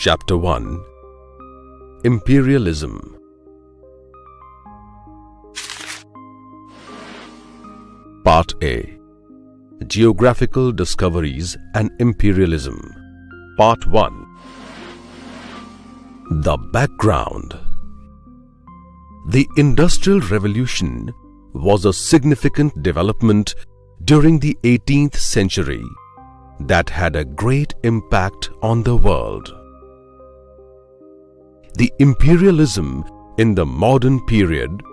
Chapter 1 Imperialism. Part A Geographical Discoveries and Imperialism. Part 1 The Background. The Industrial Revolution was a significant development during the 18th century that had a great impact on the world. The imperialism in the modern period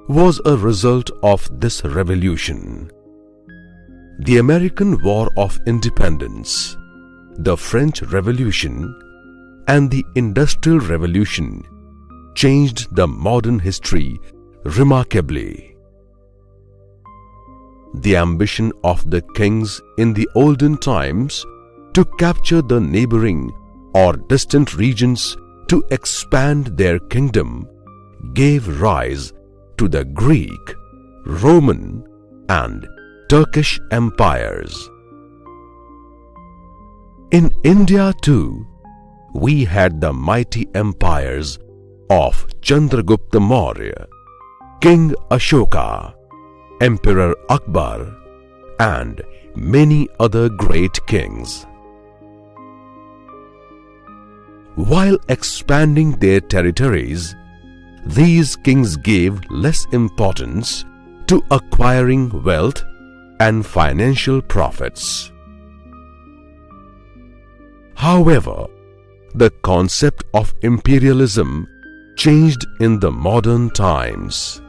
was a result of this revolution. The American War of Independence, the French Revolution, and the Industrial Revolution changed the modern history remarkably. The ambition of the kings in the olden times to capture the neighboring or distant regions to expand their kingdom gave rise to the Greek, Roman, and Turkish empires. In India too, we had the mighty empires of Chandragupta Maurya, King Ashoka, Emperor Akbar, and many other great kings. While expanding their territories, these kings gave less importance to acquiring wealth and financial profits. However, the concept of imperialism changed in the modern times.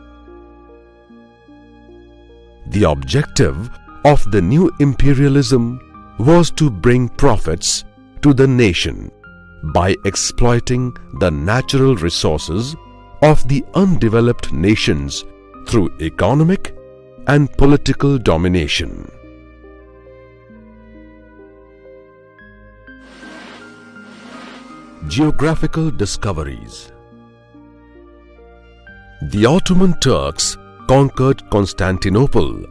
The objective of the new imperialism was to bring profits to the nation by exploiting the natural resources of the undeveloped nations through economic and political domination. Geographical discoveries. The Ottoman Turks conquered Constantinople,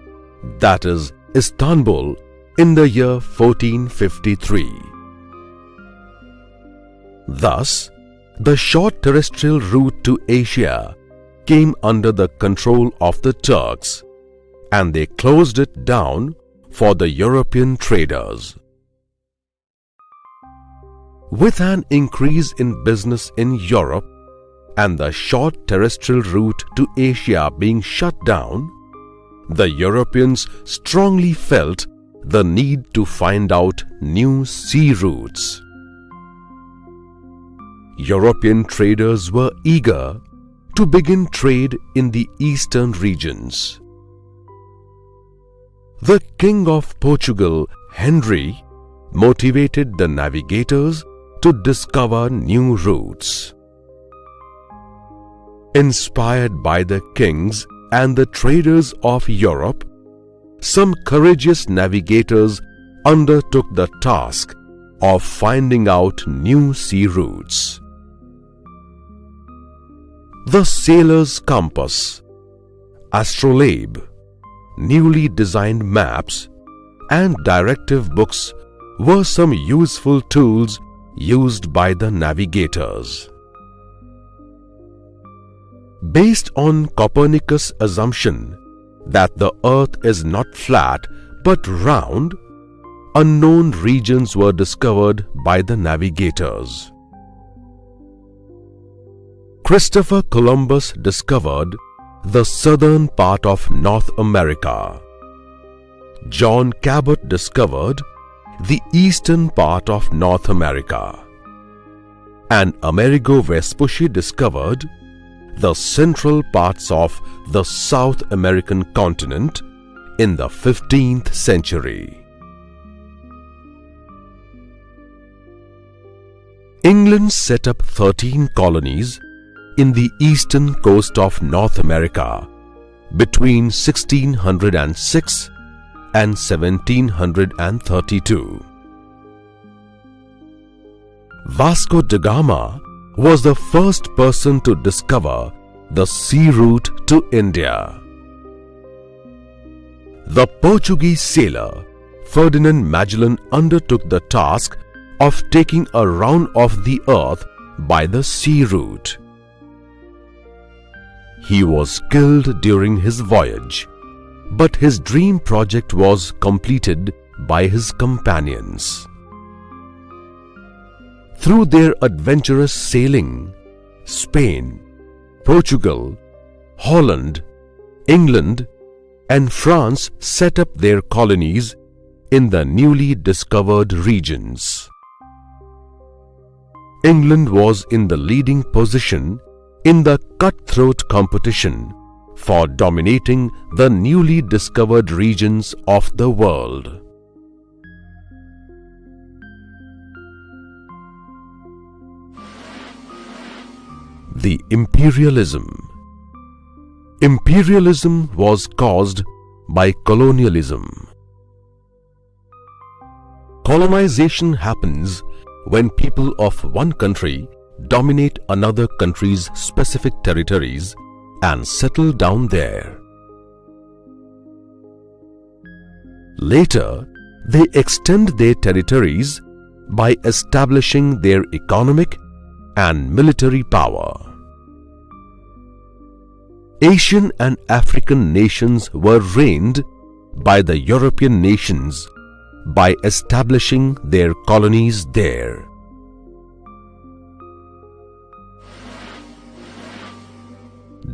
that is Istanbul, in the year 1453. Thus, the short terrestrial route to Asia came under the control of the Turks, and they closed it down for the European traders. With an increase in business in Europe and the short terrestrial route to Asia being shut down, the Europeans strongly felt the need to find out new sea routes. European traders were eager to begin trade in the eastern regions. The King of Portugal, Henry, motivated the navigators to discover new routes. Inspired by the kings and the traders of Europe, some courageous navigators undertook the task of finding out new sea routes. The sailor's compass, astrolabe, newly designed maps, and directive books were some useful tools used by the navigators. Based on Copernicus' assumption that the earth is not flat but round, unknown regions were discovered by the navigators. Christopher Columbus discovered the southern part of North America. John Cabot discovered the eastern part of North America. And Amerigo Vespucci discovered the central parts of the South American continent in the 15th century. England set up 13 colonies in the eastern coast of North America between 1606 and 1732. Vasco da Gama was the first person to discover the sea route to India. The Portuguese sailor Ferdinand Magellan undertook the task of taking a round of the earth by the sea route. He was killed during his voyage, but his dream project was completed by his companions. Through their adventurous sailing, Spain, Portugal, Holland, England, and France set up their colonies in the newly discovered regions. England was in the leading position in the cutthroat competition for dominating the newly discovered regions of the world. The Imperialism. Imperialism was caused by colonialism. Colonization happens when people of one country dominate another country's specific territories and settle down there. Later, they extend their territories by establishing their economic and military power. Asian and African nations were reigned by the European nations by establishing their colonies there.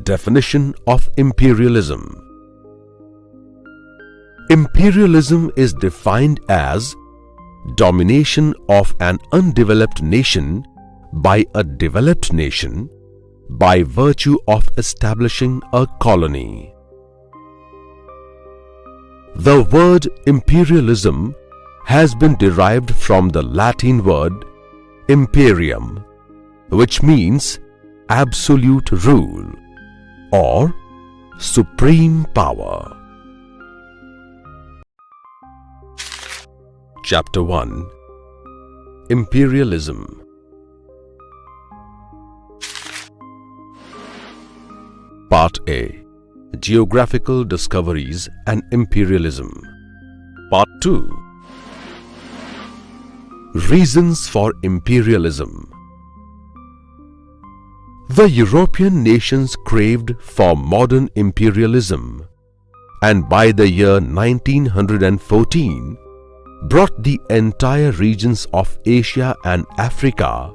Definition of imperialism. Imperialism is defined as domination of an undeveloped nation by a developed nation by virtue of establishing a colony. The word imperialism has been derived from the Latin word imperium, which means absolute rule or supreme power. Chapter 1. Imperialism. Part A. Geographical discoveries and imperialism. Part 2. Reasons for imperialism. The European nations craved for modern imperialism, and by the year 1914 brought the entire regions of Asia and Africa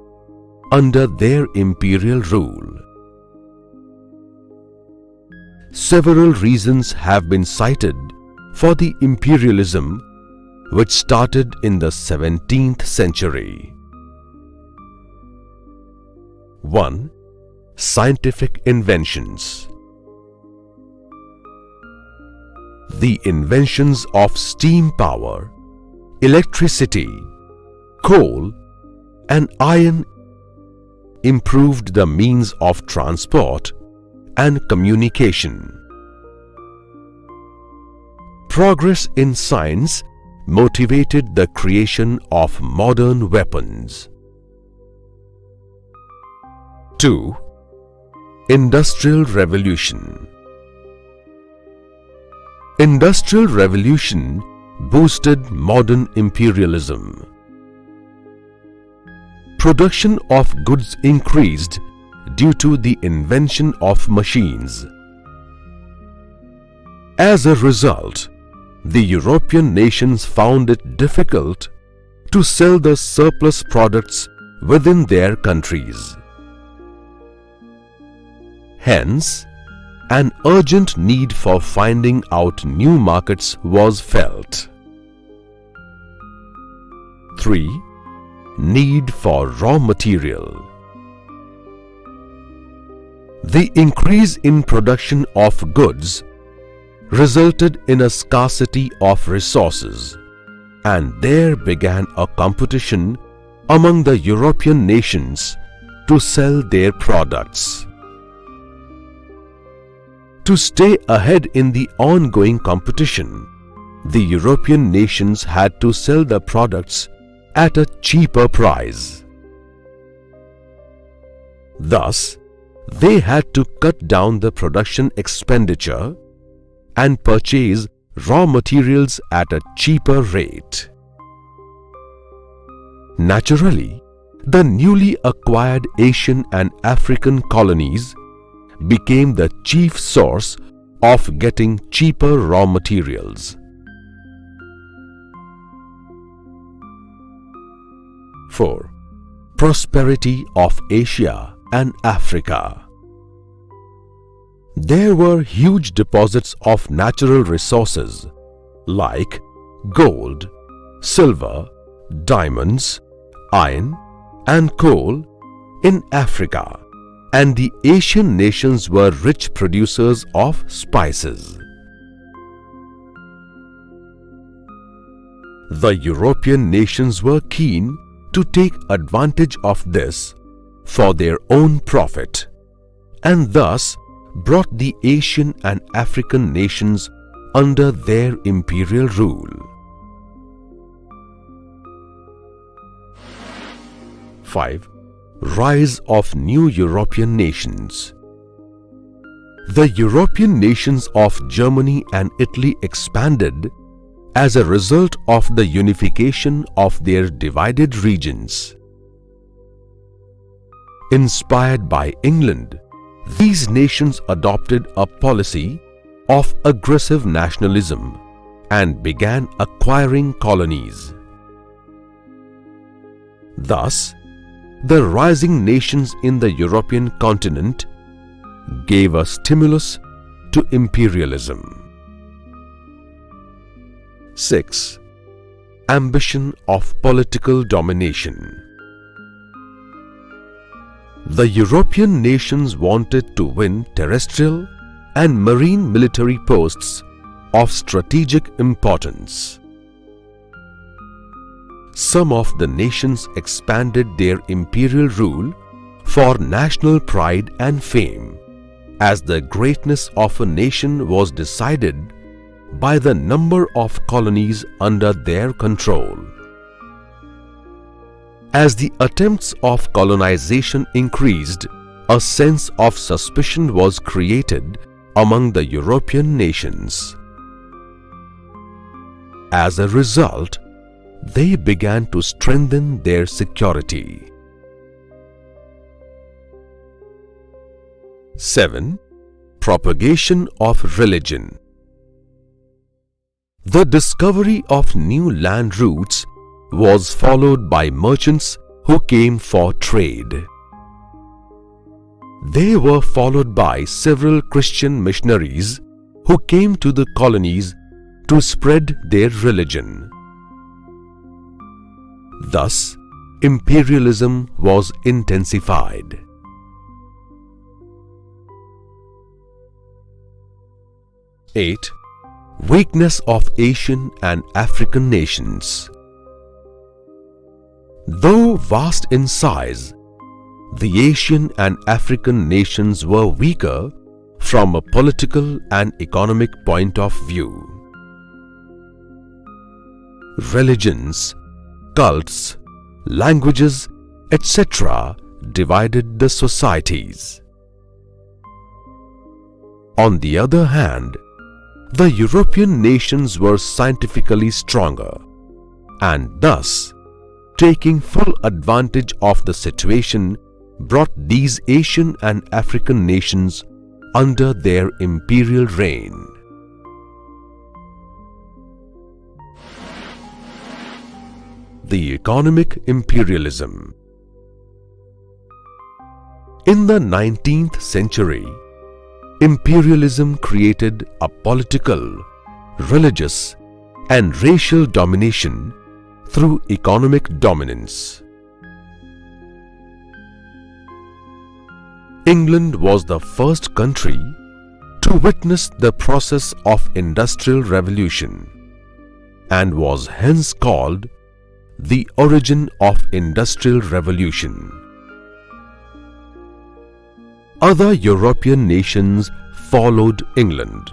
under their imperial rule. Several reasons have been cited for the imperialism which started in the 17th century. 1. Scientific inventions. The inventions of steam power, electricity, coal, and iron improved the means of transport and communication. Progress in science motivated the creation of modern weapons. 2. Industrial Revolution. Industrial Revolution boosted modern imperialism. Production of goods increased due to the invention of machines. As a result, the European nations found it difficult to sell the surplus products within their countries. Hence, an urgent need for finding out new markets was felt. 3. Need for raw material. The increase in production of goods resulted in a scarcity of resources, and there began a competition among the European nations to sell their products. To stay ahead in the ongoing competition, the European nations had to sell the products at a cheaper price. Thus, they had to cut down the production expenditure and purchase raw materials at a cheaper rate. Naturally, the newly acquired Asian and African colonies became the chief source of getting cheaper raw materials. 4. Prosperity of Asia and Africa. There were huge deposits of natural resources like gold, silver, diamonds, iron, and coal in Africa, and the Asian nations were rich producers of spices. The European nations were keen to take advantage of this for their own profit, and thus brought the Asian and African nations under their imperial rule. 5. Rise of new European nations. The European nations of Germany and Italy expanded as a result of the unification of their divided regions. Inspired by England, these nations adopted a policy of aggressive nationalism and began acquiring colonies. Thus, the rising nations in the European continent gave a stimulus to imperialism. 6. Ambition of political domination. The European nations wanted to win terrestrial and marine military posts of strategic importance. Some of the nations expanded their imperial rule for national pride and fame, as the greatness of a nation was decided by the number of colonies under their control. As the attempts of colonization increased, a sense of suspicion was created among the European nations. As a result, they began to strengthen their security. 7. Propagation of religion. The discovery of new land routes was followed by merchants who came for trade. They were followed by several Christian missionaries who came to the colonies to spread their religion. Thus, imperialism was intensified. 8. Weakness of Asian and African nations. Though vast in size, the Asian and African nations were weaker from a political and economic point of view. Religions, cults, languages, etc. divided the societies. On the other hand, the European nations were scientifically stronger, and thus, taking full advantage of the situation, brought these Asian and African nations under their imperial reign. The economic imperialism. In the 19th century, imperialism created a political, religious, and racial domination through economic dominance. England was the first country to witness the process of industrial revolution and was hence called the origin of industrial revolution. Other European nations followed England.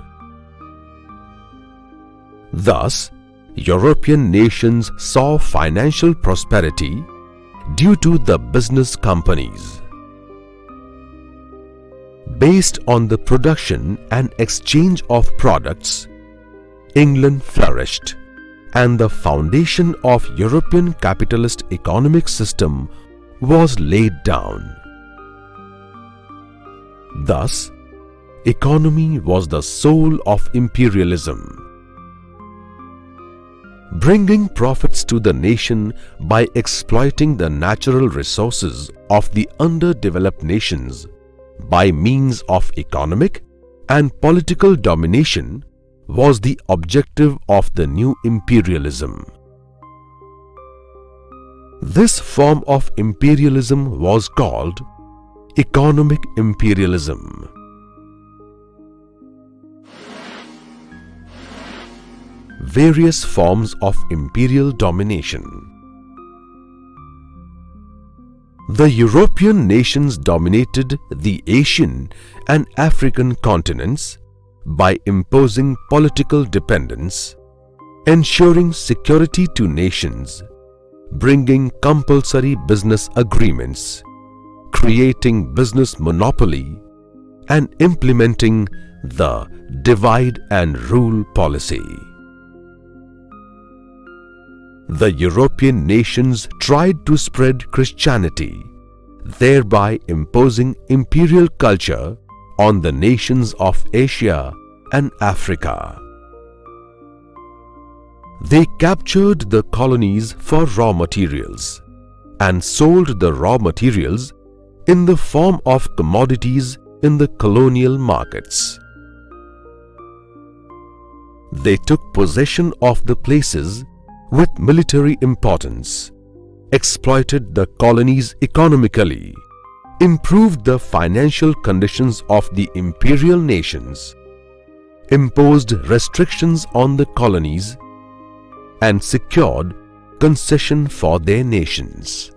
Thus, European nations saw financial prosperity due to the business companies. Based on the production and exchange of products, England flourished, and the foundation of European capitalist economic system was laid down. Thus, economy was the soul of imperialism. Bringing profits to the nation by exploiting the natural resources of the underdeveloped nations by means of economic and political domination was the objective of the new imperialism. This form of imperialism was called economic imperialism. Various forms of imperial domination. The European nations dominated the Asian and African continents by imposing political dependence, ensuring security to nations, bringing compulsory business agreements, creating business monopoly, and implementing the divide and rule policy. The European nations tried to spread Christianity, thereby imposing imperial culture on the nations of Asia and Africa. They captured the colonies for raw materials and sold the raw materials in the form of commodities in the colonial markets. They took possession of the places with military importance, exploited the colonies economically, improved the financial conditions of the imperial nations, imposed restrictions on the colonies, and secured concession for their nations.